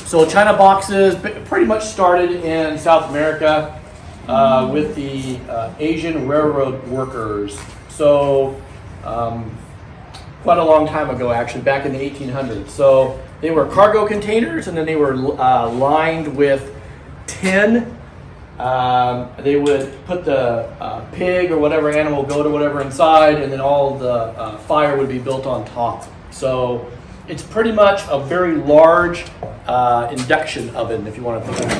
So China boxes pretty much started in South America with the Asian railroad workers. So quite a long time ago, actually, back in the 1800s. So they were cargo containers, and then they were lined with tin. They would put the pig or whatever animal, goat or whatever inside, and then all the fire would be built on top. So it's pretty much a very large induction oven, if you want to think of it.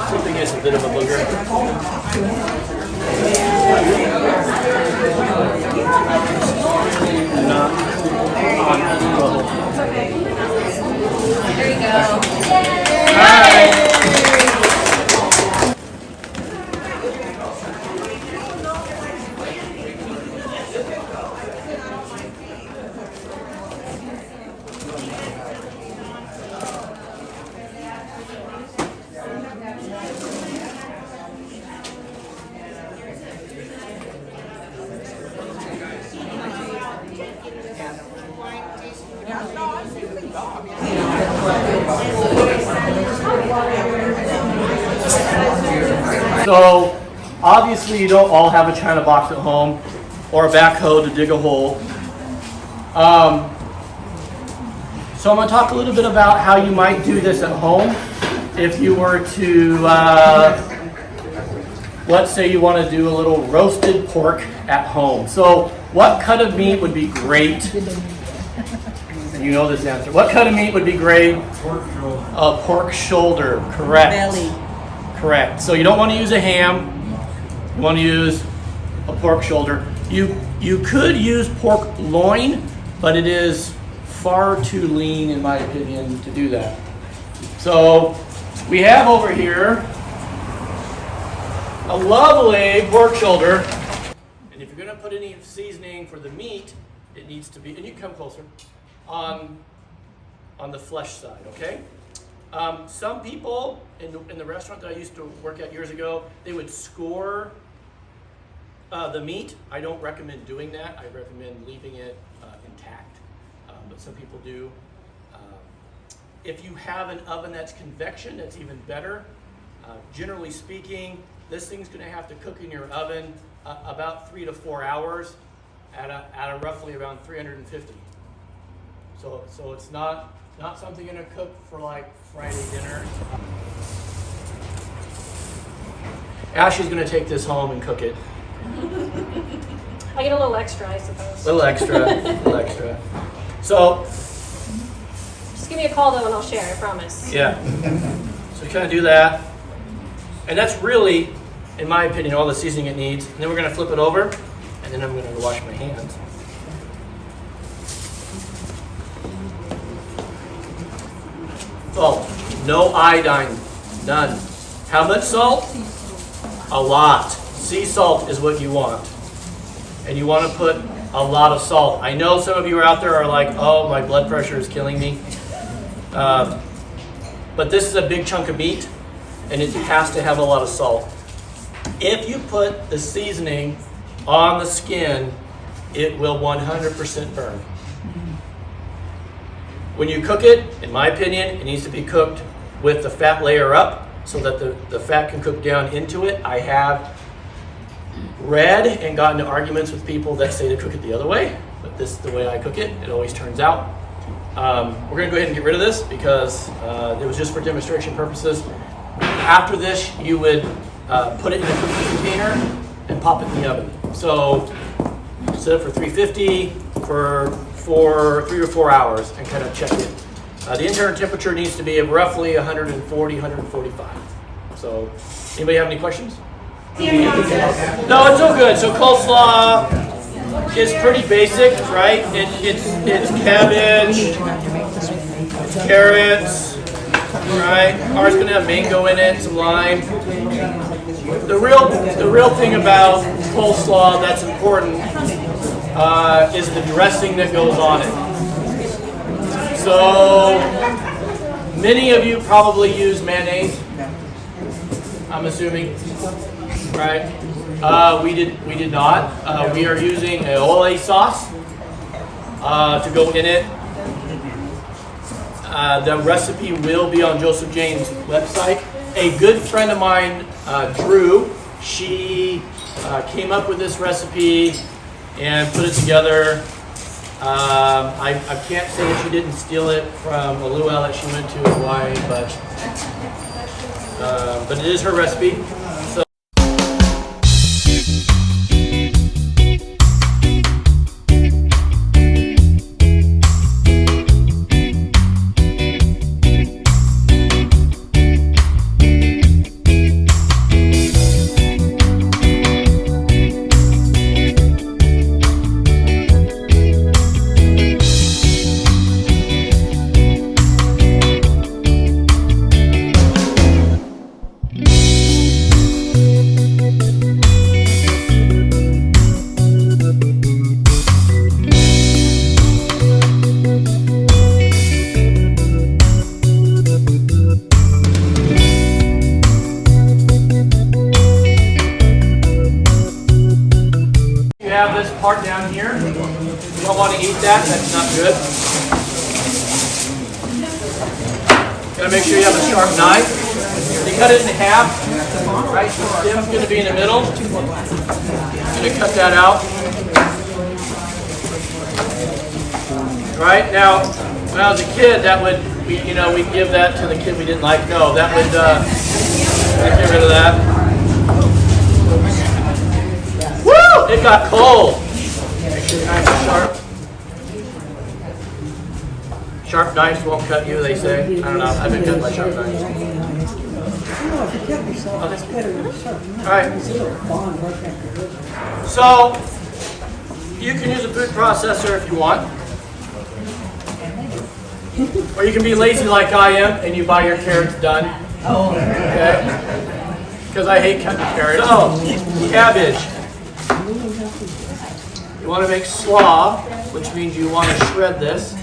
Something is a bit of a booger. There you go. Hi. So obviously you don't all have a China box at home or a backhoe to dig a hole. So I'm going to talk a little bit about how you might do this at home if you were to, let's say you want to do a little roasted pork at home. So what cut of meat would be great? You know this answer. What cut of meat would be great? Pork shoulder. A pork shoulder, correct. Belly. Correct. So you don't want to use a ham. You want to use a pork shoulder. You could use pork loin, but it is far too lean, in my opinion, to do that. So we have over here a lovely pork shoulder. And if you're going to put any seasoning for the meat, it needs to be, and you can come closer, on the flesh side, okay? Some people in the restaurant that I used to work at years ago, they would score the meat. I don't recommend doing that. I recommend leaving it intact, but some people do. If you have an oven that's convection, that's even better. Generally speaking, this thing's going to have to cook in your oven about 3 to 4 hours at a roughly around 350. So it's not something you're going to cook for like Friday dinner. Ashley's going to take this home and cook it. I get a little extra, I suppose. Little extra. So, Just give me a call though and I'll share, I promise. yeah. So kind of do that. And that's really, in my opinion, all the seasoning it needs. And then we're going to flip it over, and then I'm going to wash my hands. Salt. No iodine. None. How much salt? A lot. Sea salt is what you want. And you want to put a lot of salt. I know some of you are out there are like, oh, my blood pressure is killing me. But this is a big chunk of meat, and it has to have a lot of salt. If you put the seasoning on the skin, it will 100% burn. When you cook it, in my opinion, it needs to be cooked with the fat layer up so that the fat can cook down into it. I have read and gotten into arguments with people that say to cook it the other way, but this is the way I cook it. It always turns out. We're going to go ahead and get rid of this because it was just for demonstration purposes. After this, you would put it in a cooking container and pop it in the oven. So set it for 350 for 3 or 4 hours and kind of check it. The internal temperature needs to be of roughly 140, 145. So, anybody have any questions? No, it's all good. So coleslaw is pretty basic, right? It's cabbage, it's carrots, right? Ours gonna have mango in it, some lime. The real thing about coleslaw that's important is the dressing that goes on it. So many of you probably use mayonnaise, I'm assuming, right? We did not. We are using a ole sauce to go in it. The recipe will be on Joseph Jane's website. A good friend of mine, Drew, she came up with this recipe and put it together. I can't say that she didn't steal it from a luau that she went to in Hawaii, but it is her recipe. So have this part down here. You don't want to eat that, that's not good. Gotta make sure you have a sharp knife. You cut it in half, right? So the stem's gonna be in the middle. Gonna cut that out. Right, now, when I was a kid, that would, we'd give that to the kid we didn't like. No, that would, get rid of that. Woo! It got cold. Make sure your knife is sharp. Sharp knives won't cut you, they say. I don't know. I've been cut by sharp knives. Alright. So, you can use a food processor if you want. Or you can be lazy like I am and you buy your carrots done. Okay? Because I hate cutting carrot. Oh, cabbage. You want to make slaw, which means you want to shred this.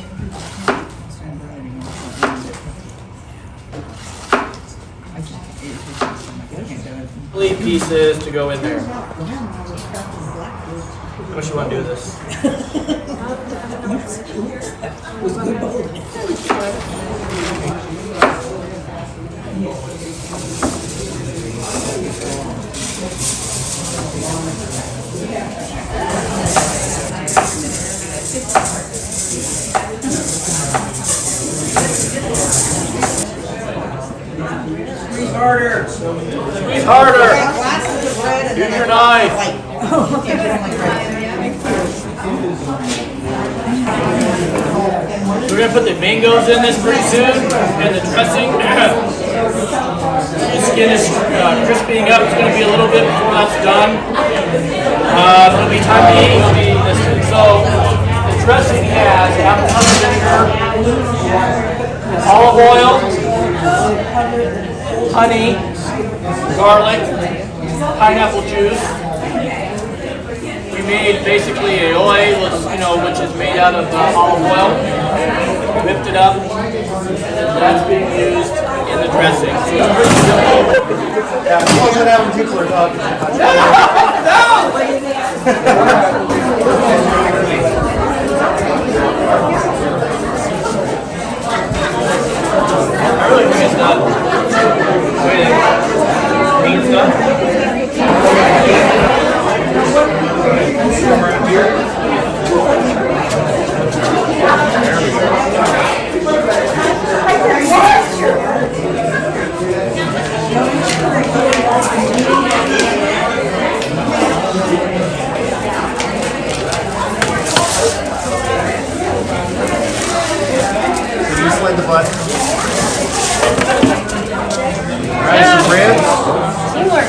Leave pieces to go in there. How much you want to do this? Squeeze harder. Squeeze harder. Use your knife. We're going to put the mangoes in this pretty soon, and the dressing. The skin is crisping up. It's going to be a little bit before that's done. It'll be time to eat. It'll be this. So the dressing has apple cider vinegar, olive oil, honey, garlic, pineapple juice. We made basically a oil, which is made out of olive oil. Whipped it up. That's being used in the dressing. So it's pretty simple. Yeah, it wasn't having people are talking. I really think it's done. Wait, means done? Did you slide the button? Alright, some ribs. Teamwork.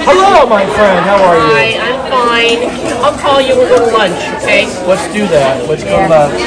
Hello, my friend. How are you? Hi, I'm fine. I'll call you. We'll go to lunch, okay? Let's do that. Let's go to lunch.